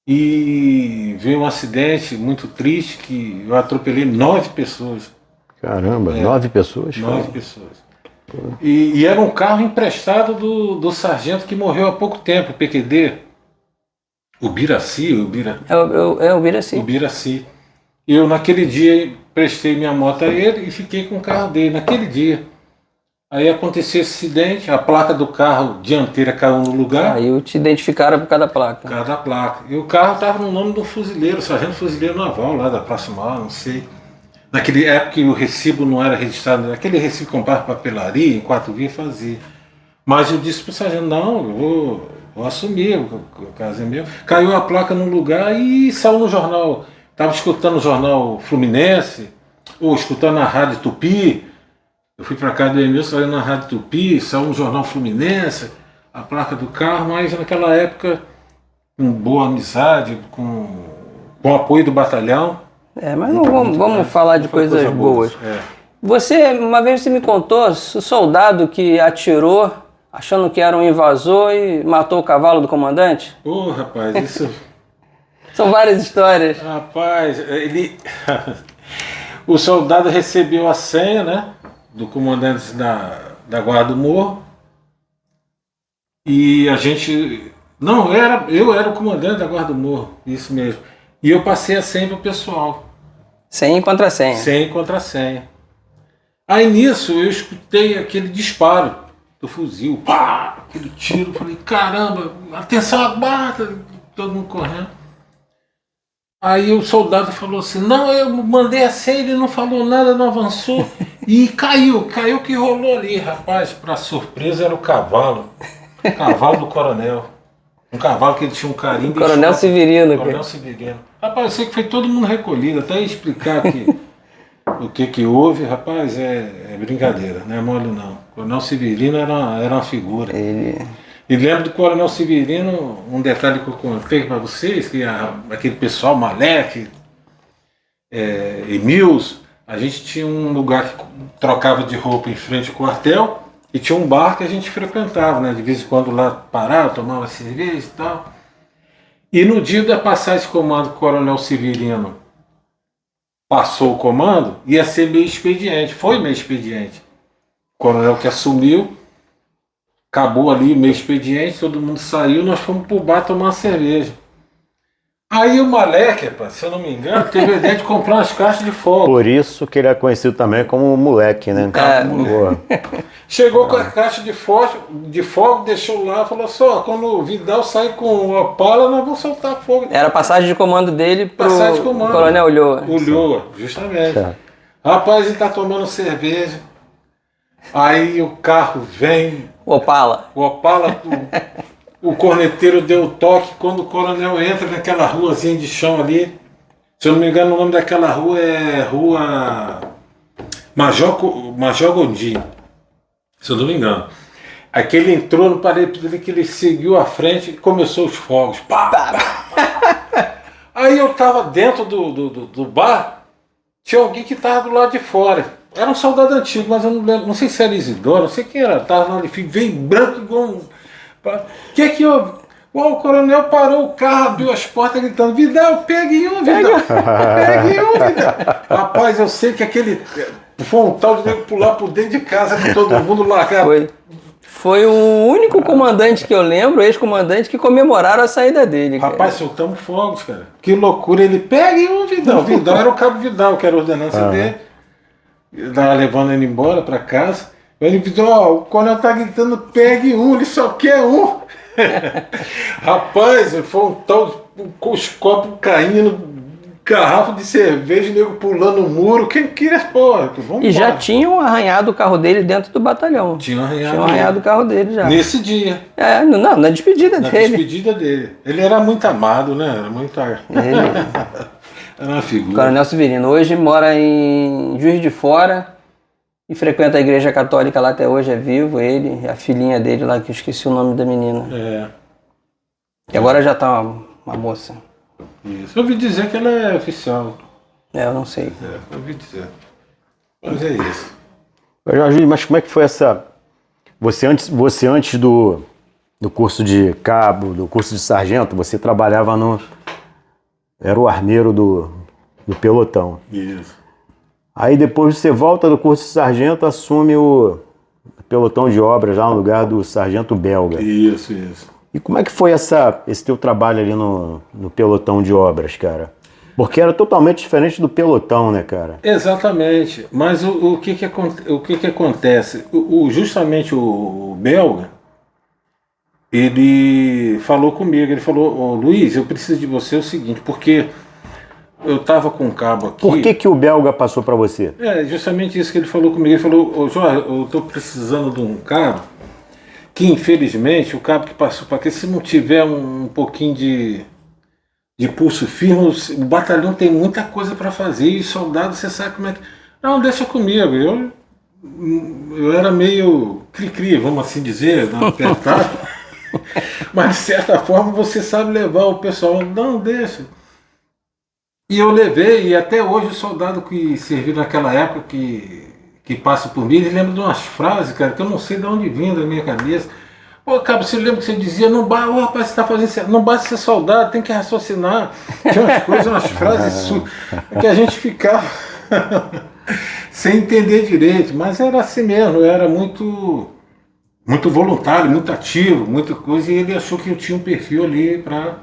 Speaker 3: e veio um acidente muito triste que eu atropelei 9 pessoas.
Speaker 1: Caramba, 9 pessoas?
Speaker 3: 9 pessoas. E era um carro emprestado do sargento que morreu há pouco tempo, o PQD. O Biraci.
Speaker 2: O Biraci.
Speaker 3: O Biraci. Eu naquele dia prestei minha moto a ele e fiquei com o carro dele, naquele dia. Aí aconteceu esse acidente, a placa do carro dianteira caiu no lugar.
Speaker 2: Aí te identificaram por causa da placa.
Speaker 3: Por causa da placa. E o carro estava no nome do fuzileiro, sargento fuzileiro naval lá da Praça Maior, não sei. Naquele época que o recibo não era registrado, aquele recibo que comprava papelaria, em 4 vias fazia. Mas eu disse pro sargento, não, eu vou assumir, o caso é meu. Caiu a placa no lugar e saiu no jornal. Estava escutando o jornal Fluminense, ou escutando a Rádio Tupi. Eu fui para casa do Emil, saiu na Rádio Tupi, saiu no jornal Fluminense, a placa do carro, mas naquela época, com boa amizade, com o apoio do batalhão.
Speaker 2: Mas não vamos falar de coisas boas. Você, uma vez você me contou, o soldado que atirou, achando que era um invasor e matou o cavalo do comandante?
Speaker 3: Rapaz, isso...
Speaker 2: São várias histórias.
Speaker 3: Rapaz, o soldado recebeu a senha, né? Do comandante da Guarda do Morro. E a gente... Não, eu era o comandante da Guarda do Morro, isso mesmo. E eu passei a senha pro pessoal.
Speaker 2: Senha e contrassenha.
Speaker 3: Senha e contrassenha. Aí nisso eu escutei aquele disparo do fuzil. Pá! Aquele tiro. Falei, caramba, atenção, aguarda! Todo mundo correndo. Aí o soldado falou assim, não, eu mandei a senha, ele não falou nada, não avançou. E caiu que rolou ali, rapaz. Pra surpresa era o cavalo do coronel. Um cavalo que ele tinha um carinho.
Speaker 2: Coronel Severino.
Speaker 3: Coronel Severino. Rapaz, eu sei que foi todo mundo recolhido, até explicar o que houve, rapaz, é brincadeira, não é mole não. O Coronel Severino era uma figura. E lembro do Coronel Severino, um detalhe que eu contei para vocês, que aquele pessoal, Malek, Emils, a gente tinha um lugar que trocava de roupa em frente ao quartel e tinha um bar que a gente frequentava, né? De vez em quando lá parava, tomava cerveja e tal. E no dia da passagem de comando que o Coronel Severino passou o comando, ia ser meio expediente, foi meio expediente. O coronel que assumiu, acabou ali meio expediente, todo mundo saiu, nós fomos pro bar tomar uma cerveja. Aí o Malek, se eu não me engano, teve a ideia de comprar umas caixas de fogo.
Speaker 1: Por isso que ele é conhecido também como moleque, né?
Speaker 3: Chegou com a caixa de fogo, deixou lá, falou só, quando o Vidal sair com a pala, nós vamos soltar fogo.
Speaker 2: Era a passagem de comando dele pro Coronel Ulloa.
Speaker 3: Ulloa, justamente. Rapaz, ele tá tomando cerveja. Aí o carro vem.
Speaker 2: O Opala,
Speaker 3: o corneteiro deu o toque quando o coronel entra naquela ruazinha de chão ali. Se eu não me engano, o nome daquela rua é Rua Major Gondim. Se eu não me engano. Aí que ele entrou no parede dele, que ele seguiu à frente e começou os fogos. Pá, pá. Aí eu tava dentro do bar, tinha alguém que tava do lado de fora. Era um soldado antigo, mas eu não lembro, não sei se era Isidoro, não sei quem era. Tava lá, veio branco igual um... que houve? O coronel parou o carro, abriu as portas gritando, Vidal, pegue um, Vidal. Pegue um, Vidal. Rapaz, eu sei que aquele... Foi um tal de pular por dentro de casa com todo mundo largado.
Speaker 2: Foi o único comandante que eu lembro, ex-comandante, que comemoraram a saída dele.
Speaker 3: Rapaz, soltamos fogos, cara. Que loucura. Ele pegue um, Vidal. Vidal era o cabo Vidal, que era a ordenança dele. Ele tava levando ele embora pra casa. Ele pediu, o coronel tá gritando, pegue um, ele só quer um. Rapaz, foi um tal, com os copos caindo, garrafa de cerveja, nego pulando o muro, quem queria, porra, vamos
Speaker 2: E já tinham arranhado o carro dele dentro do batalhão.
Speaker 3: Tinham arranhado
Speaker 2: o carro dele já.
Speaker 3: Nesse dia.
Speaker 2: Na despedida dele.
Speaker 3: Na despedida dele. Ele era muito amado, né? Era muito... Era uma figura.
Speaker 2: Coronel Severino, hoje mora em Juiz de Fora e frequenta a igreja católica lá até hoje, é vivo, ele e a filhinha dele lá, que eu esqueci o nome da menina. Que agora já tá uma moça.
Speaker 3: Isso. Eu ouvi dizer que ela é oficial.
Speaker 2: Eu não sei.
Speaker 3: Eu ouvi dizer. Mas é isso.
Speaker 1: Jorge, mas como é que foi essa... Você antes do curso de cabo, do curso de sargento, você trabalhava no... Era o armeiro do pelotão.
Speaker 3: Isso.
Speaker 1: Aí depois você volta do curso de sargento, assume o pelotão de obras lá no lugar do sargento belga.
Speaker 3: Isso.
Speaker 1: E como é que foi esse teu trabalho ali no pelotão de obras, cara? Porque era totalmente diferente do pelotão, né, cara?
Speaker 3: Exatamente. Mas o que acontece? Justamente o belga, ele falou comigo, ele falou, "Ô, Luiz, eu preciso de você o seguinte, porque eu estava com um cabo aqui."
Speaker 1: Por que o belga passou para você?
Speaker 3: É justamente isso que ele falou comigo. Ele falou, "Ô, Jorge, eu estou precisando de um cabo que, infelizmente, o cabo que passou para aqui, se não tiver um pouquinho de pulso firme, o batalhão tem muita coisa para fazer, e soldado, você sabe como é que... Não, deixa comigo." Eu era meio cri-cri, vamos assim dizer, apertado. Mas, de certa forma, você sabe levar o pessoal. Não, deixa. E eu levei, e até hoje o soldado que serviu naquela época, que passa por mim, ele lembra de umas frases, cara, que eu não sei de onde vinha da minha cabeça. Pô, cara, você lembra que você dizia, não basta, rapaz, você tá fazendo, não basta ser soldado, tem que raciocinar. Tinha umas coisas, umas frases que a gente ficava sem entender direito, mas era assim mesmo, eu era muito voluntário, muito ativo, muita coisa, e ele achou que eu tinha um perfil ali para...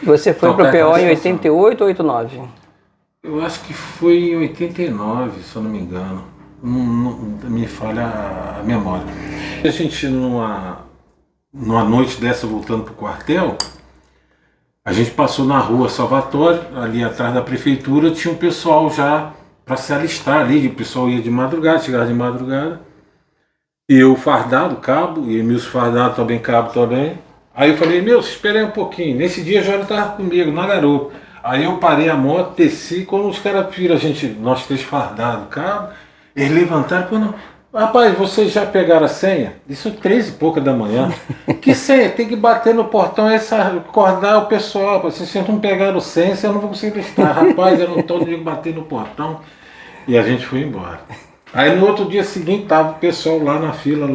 Speaker 2: Você foi pro PO em 88 ou 89?
Speaker 3: Eu acho que foi em 89, se eu não me engano. Não me falha a memória. A gente, numa noite dessa, voltando pro quartel, a gente passou na rua Salvatório, ali atrás da prefeitura, tinha um pessoal já para se alistar ali, o pessoal ia de madrugada, chegava de madrugada. E eu fardado, cabo, e Emilson fardado também, cabo também. Aí eu falei, espera aí um pouquinho. Nesse dia a Jória estava comigo, na garupa. Aí eu parei a moto, desci, quando os caras viram nós três fardados, cabo, eles levantaram e falaram, rapaz, vocês já pegaram a senha? Isso 3 e pouca da manhã. Que senha? Tem que bater no portão, acordar o pessoal. Se vocês não pegaram senha, vocês não vão conseguir estar. Rapaz, eu não estou de bater no portão. E a gente foi embora. Aí no outro dia seguinte, tava o pessoal lá na fila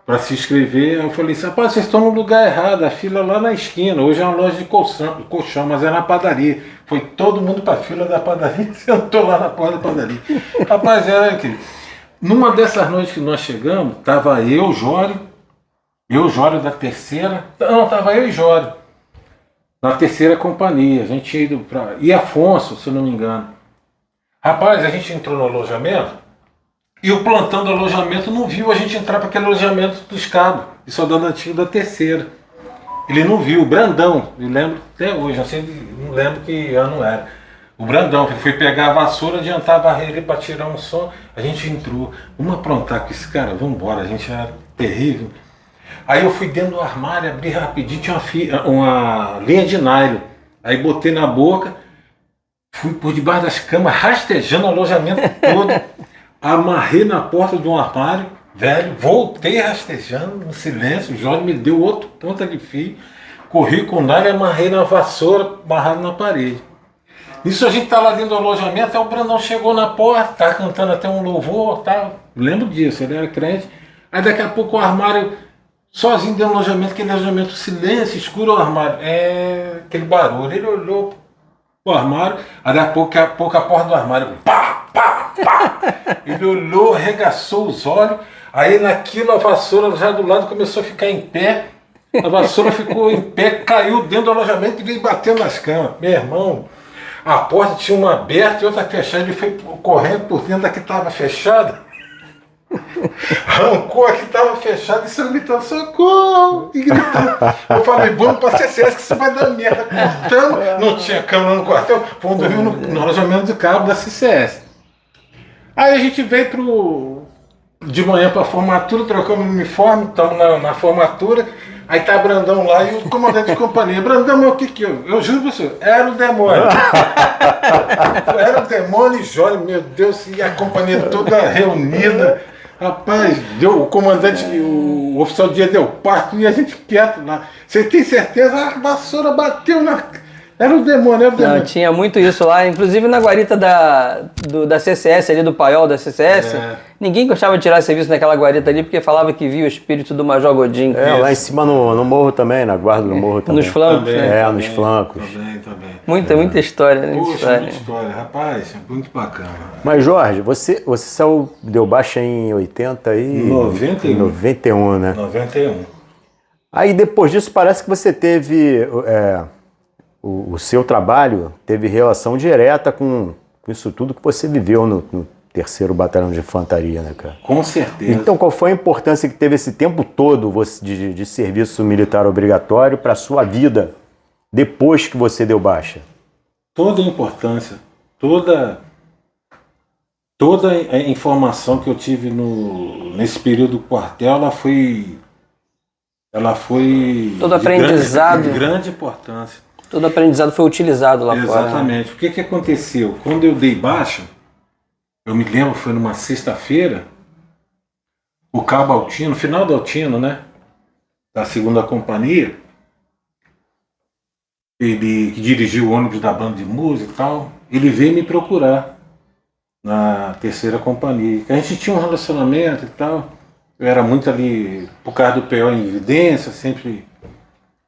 Speaker 3: para se inscrever. Aí eu falei assim, rapaz, vocês estão no lugar errado, a fila lá na esquina. Hoje é uma loja de colchão, mas é na padaria. Foi todo mundo para a fila da padaria, sentou lá na porta da padaria. Rapaz, era que numa dessas noites que nós chegamos, tava eu, Jório da terceira, não, tava eu e Jório, na terceira companhia. A gente tinha ido para... E Afonso, se eu não me engano. Rapaz, a gente entrou no alojamento, e o plantão do alojamento não viu a gente entrar para aquele alojamento dos cabos, de soldado antigo da terceira. Ele não viu, o Brandão, eu lembro até hoje, não lembro que ano era. O Brandão, ele foi pegar a vassoura, adiantar a barreira para tirar um som, a gente entrou. Vamos aprontar com esse cara, vamos embora, a gente era terrível. Aí eu fui dentro do armário, abri rapidinho, tinha uma linha de nylon. Aí botei na boca, fui por debaixo das camas, rastejando o alojamento todo. Amarrei na porta de um armário, velho, voltei rastejando no silêncio. O Jorge me deu outro ponta de fio, corri com o nylon e amarrei na vassoura, amarrado na parede. Isso a gente tá lá dentro do alojamento, aí o Brandão chegou na porta, tá cantando até um louvor, tá? Lembro disso, ele era crente. Aí daqui a pouco o armário, sozinho dentro do alojamento, aquele alojamento, silêncio, escuro o armário, aquele barulho. Ele olhou pro armário, aí daqui a pouco a porta do armário, pá, pá, pá. Ele olhou, arregaçou os olhos, aí naquilo a vassoura já do lado começou a ficar em pé, a vassoura ficou em pé, caiu dentro do alojamento e veio batendo nas camas. Meu irmão, a porta tinha uma aberta e outra fechada, ele foi correndo por dentro da que estava fechada, arrancou a que estava fechada e saiu gritando, socorro, e gritando. Eu falei, vamos para a CCS que isso vai dar merda, cortando, não tinha câmera no quartel, fomos dormir no alojamento do cabo da CCS. Aí a gente veio de manhã para a formatura, trocamos o uniforme, estamos na formatura. Aí tá Brandão lá e o comandante de companhia. Brandão, o que eu juro pra você, era o demônio. Era o demônio e Jório, meu Deus, e a companhia toda reunida. Rapaz, o comandante, o oficial de dia deu parto e a gente quieto lá. Você tem certeza? A vassoura bateu na... Era o demônio, era o demônio.
Speaker 2: Não, tinha muito isso lá, inclusive na guarita da CCS, ali do paiol da CCS, ninguém gostava de tirar serviço naquela guarita ali, porque falava que via o espírito do Major Godinho.
Speaker 1: Lá em cima no morro também, na guarda do morro também.
Speaker 2: Nos flancos,
Speaker 3: também,
Speaker 2: né?
Speaker 1: Nos flancos.
Speaker 3: Também.
Speaker 2: Muita história, né?
Speaker 3: Poxa, muita história, rapaz, muito bacana.
Speaker 1: Mas Jorge, você saiu, deu baixa em 91, né?
Speaker 3: 91.
Speaker 1: Aí depois disso parece que você teve... o seu trabalho teve relação direta com isso tudo que você viveu no 3º Batalhão de Infantaria, né, cara?
Speaker 3: Com certeza.
Speaker 1: Então, qual foi a importância que teve esse tempo todo de serviço militar obrigatório para a sua vida depois que você deu baixa?
Speaker 3: Toda a importância, toda a informação que eu tive nesse período do quartel, ela foi
Speaker 2: Todo aprendizado.
Speaker 3: De grande importância.
Speaker 2: Todo aprendizado foi utilizado lá fora. Né?
Speaker 3: Exatamente. O que aconteceu? Quando eu dei baixa, eu me lembro, foi numa sexta-feira, o cabo Altino, final do Altino, né? Da 2ª Companhia, ele que dirigiu o ônibus da banda de música e tal, ele veio me procurar na 3ª Companhia. A gente tinha um relacionamento e tal, eu era muito ali, por causa do PO em evidência, sempre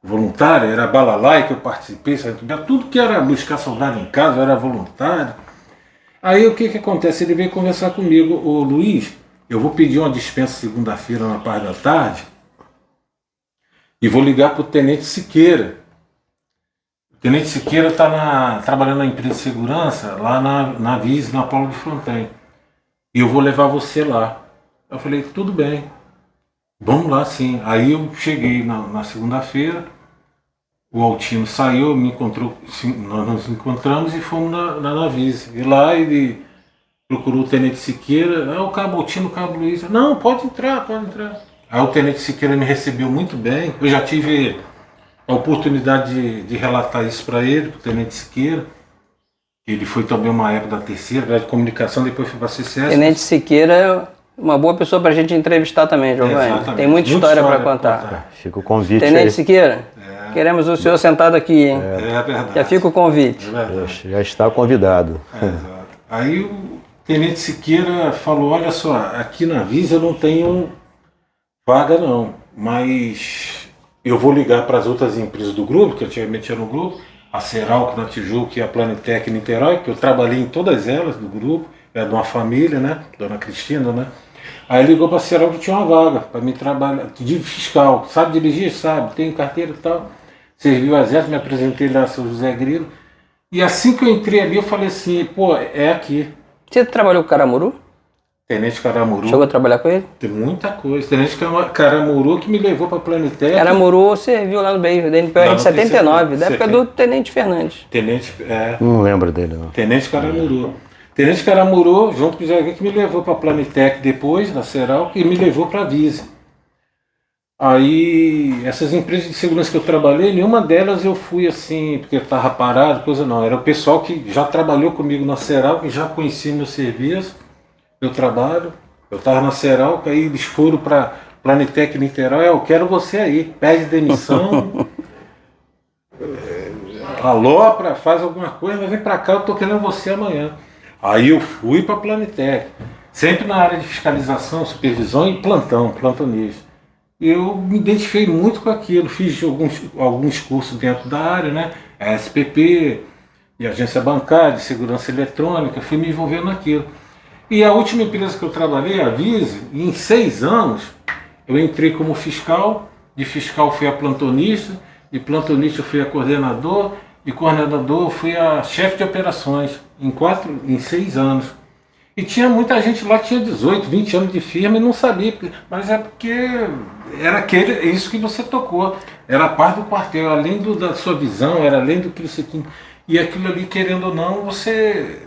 Speaker 3: voluntário, era Balalai que eu participei, tudo que era buscar soldado em casa, eu era voluntário. Aí o que acontece? Ele veio conversar comigo, ô Luiz, eu vou pedir uma dispensa segunda-feira na parte da tarde e vou ligar para o Tenente Siqueira. O Tenente Siqueira está trabalhando na empresa de segurança lá na Vise, na Paulo de Fronten. E eu vou levar você lá. Eu falei, tudo bem, vamos lá sim. Aí eu cheguei na segunda-feira, o Altino saiu, me encontrou, nós nos encontramos e fomos na Vise. E lá ele procurou o Tenente Siqueira, o cabo Altino, o cabo Luiz. Não, pode entrar, pode entrar. Aí o Tenente Siqueira me recebeu muito bem. Eu já tive a oportunidade de relatar isso para ele, para o Tenente Siqueira. Ele foi também uma época da 3ª, de comunicação, depois foi para a CCS.
Speaker 2: Tenente Siqueira é uma boa pessoa para a gente entrevistar também, Giovanni. Tem muita história para contar.
Speaker 1: Fica o convite.
Speaker 2: Tenente
Speaker 1: aí.
Speaker 2: Siqueira, queremos o senhor sentado aqui, hein?
Speaker 3: É verdade.
Speaker 2: Já fica o convite.
Speaker 1: Já está convidado.
Speaker 3: Exato. Aí o Tenente Siqueira falou, olha só, aqui na Visa eu não tenho vaga não, mas eu vou ligar para as outras empresas do grupo, que antigamente era um grupo, a Seralc na Tijuca e a Planitec em Niterói, que eu trabalhei em todas elas do grupo, era de uma família, né, Dona Cristina, né. Aí ligou para a Seralc que tinha uma vaga para mim trabalhar, de fiscal, sabe dirigir? Sabe, tem carteira e tal. Serviu o exército, me apresentei lá, seu José Grilo. E assim que eu entrei ali, eu falei assim, pô, é aqui.
Speaker 2: Você trabalhou com Caramuru?
Speaker 3: Tenente Caramuru.
Speaker 2: Chegou a trabalhar com ele?
Speaker 3: Tem muita coisa. Tenente Caramuru que me levou para a Planitec.
Speaker 2: Caramuru serviu lá no BI, da NPR de 79, da época do Tenente Fernandes.
Speaker 3: Tenente,
Speaker 1: Não lembro dele, não.
Speaker 3: Tenente Caramuru. Tenente Caramuru, junto com o Zé, que me levou para a Planitec depois, da Seralc, e me levou para a Vise. Aí, essas empresas de segurança que eu trabalhei, nenhuma delas eu fui assim, porque eu estava parado, coisa não. Era o pessoal que já trabalhou comigo na Seralc, que já conhecia meu serviço, meu trabalho. Eu estava na Seralc, aí eles foram para Planitec Niterói, eu quero você aí, pede demissão, alopra, faz alguma coisa, vem para cá, eu estou querendo você amanhã. Aí eu fui para a Planitec, sempre na área de fiscalização, supervisão e plantonista. Eu me identifiquei muito com aquilo, fiz alguns cursos dentro da área, né? A SPP, de agência bancária, de segurança eletrônica, fui me envolvendo naquilo. E a última empresa que eu trabalhei, a Vise, em 6 anos, eu entrei como fiscal, de fiscal fui a plantonista, de plantonista eu fui a coordenador, de coordenador eu fui a chefe de operações, em 6 anos. E tinha muita gente lá que tinha 18, 20 anos de firma e não sabia, mas é porque era isso que você tocou, era a parte do quartel, além da sua visão, era além do que você tinha. E aquilo ali, querendo ou não, você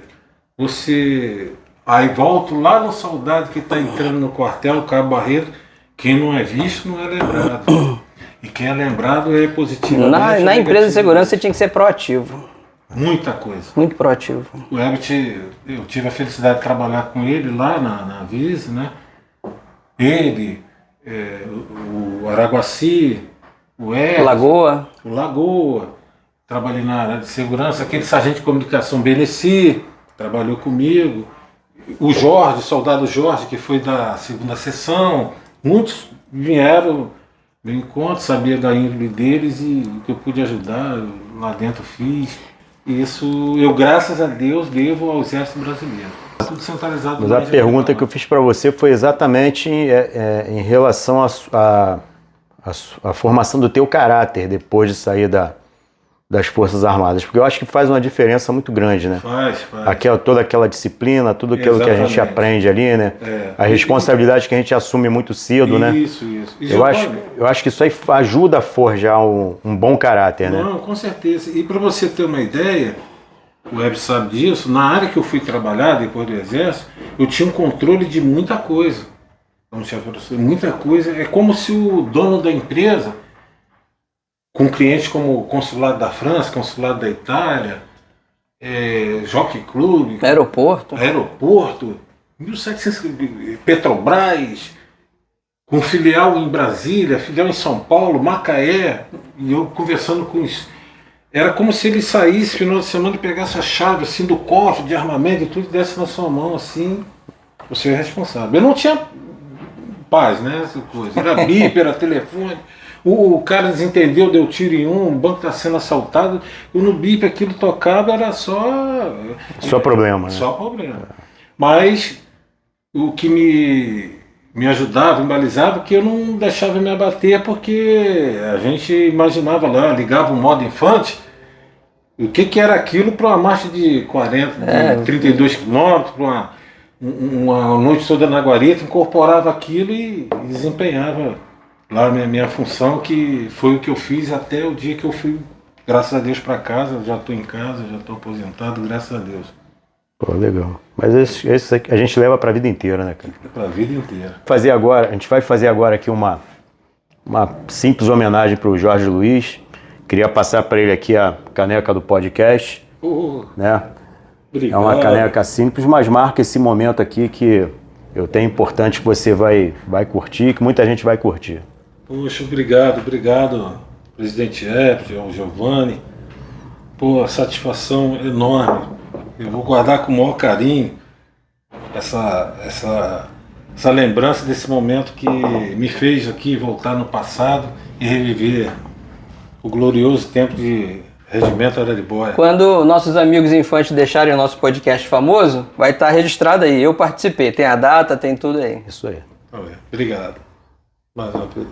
Speaker 3: aí volto lá no soldado que está entrando no quartel, o Cabo Barreto, quem não é visto não é lembrado. E quem é lembrado é positivo.
Speaker 2: Na empresa de segurança você tinha que ser proativo.
Speaker 3: Muita coisa.
Speaker 2: Muito proativo.
Speaker 3: O Herbert, eu tive a felicidade de trabalhar com ele lá na Vise, né? Ele, o Araguaci, o
Speaker 2: Lagoa.
Speaker 3: O Lagoa. Trabalhei na área de segurança, aquele sargento de comunicação Beneci, trabalhou comigo. O Jorge, o soldado Jorge, que foi da 2ª seção. Muitos vieram no encontro, sabia da índole deles e o que eu pude ajudar, lá dentro fiz. Isso eu, graças a Deus, devo ao Exército Brasileiro. Tudo centralizado.
Speaker 1: Mas a pergunta que eu fiz para você foi exatamente em relação à formação do teu caráter depois de sair das Forças Armadas, porque eu acho que faz uma diferença muito grande, né?
Speaker 3: Faz.
Speaker 1: Toda aquela disciplina, tudo aquilo que a gente
Speaker 3: Exatamente.
Speaker 1: aprende ali, né? A responsabilidade que a gente assume muito cedo, né?
Speaker 3: Isso. E
Speaker 1: Eu acho que isso aí ajuda a forjar um bom caráter, né?
Speaker 3: Não, com certeza. E para você ter uma ideia, o Web sabe disso, na área que eu fui trabalhar depois do Exército, eu tinha um controle de muita coisa. Como chefe de professor, muita coisa. É como se o dono da empresa, com clientes como o Consulado da França, Consulado da Itália, Jockey Club, Aeroporto, 1700, Petrobras, com filial em Brasília, filial em São Paulo, Macaé, e eu conversando com isso. Era como se ele saísse final de semana e pegasse a chave assim, do cofre de armamento e tudo e desse na sua mão assim, você é responsável. Eu não tinha paz, né? Essa coisa. Era bip, era telefone. O cara desentendeu, deu tiro em o banco está sendo assaltado, e no bip aquilo tocava, era só
Speaker 1: problema, né?
Speaker 3: Só problema. Mas o que me ajudava, me balizava, que eu não deixava me abater, porque a gente imaginava lá, ligava o modo infante, o que era aquilo para uma marcha de 32 quilômetros, para uma noite toda na guarita, incorporava aquilo e desempenhava lá a minha função, que foi o que eu fiz até o dia que eu fui, graças a Deus, para casa. Já estou em casa, já estou aposentado, graças a Deus.
Speaker 1: Pô, legal. Mas esse a gente leva para a vida inteira, né, cara?
Speaker 3: Para a vida inteira.
Speaker 1: A gente vai fazer agora aqui uma simples homenagem para o Jorge Luiz. Queria passar para ele aqui a caneca do podcast, né?
Speaker 3: Obrigado.
Speaker 1: É uma caneca simples, mas marca esse momento aqui que eu tenho importante, que você vai curtir, que muita gente vai curtir.
Speaker 3: Poxa, obrigado, presidente Epson, Giovanni. Pô, satisfação enorme. Eu vou guardar com o maior carinho essa lembrança desse momento que me fez aqui voltar no passado e reviver o glorioso tempo de Regimento Araribóia.
Speaker 2: Quando nossos amigos infantes deixarem o nosso podcast famoso, vai estar registrado aí. Eu participei, tem a data, tem tudo aí.
Speaker 1: Isso aí.
Speaker 3: Obrigado. Mais uma vez.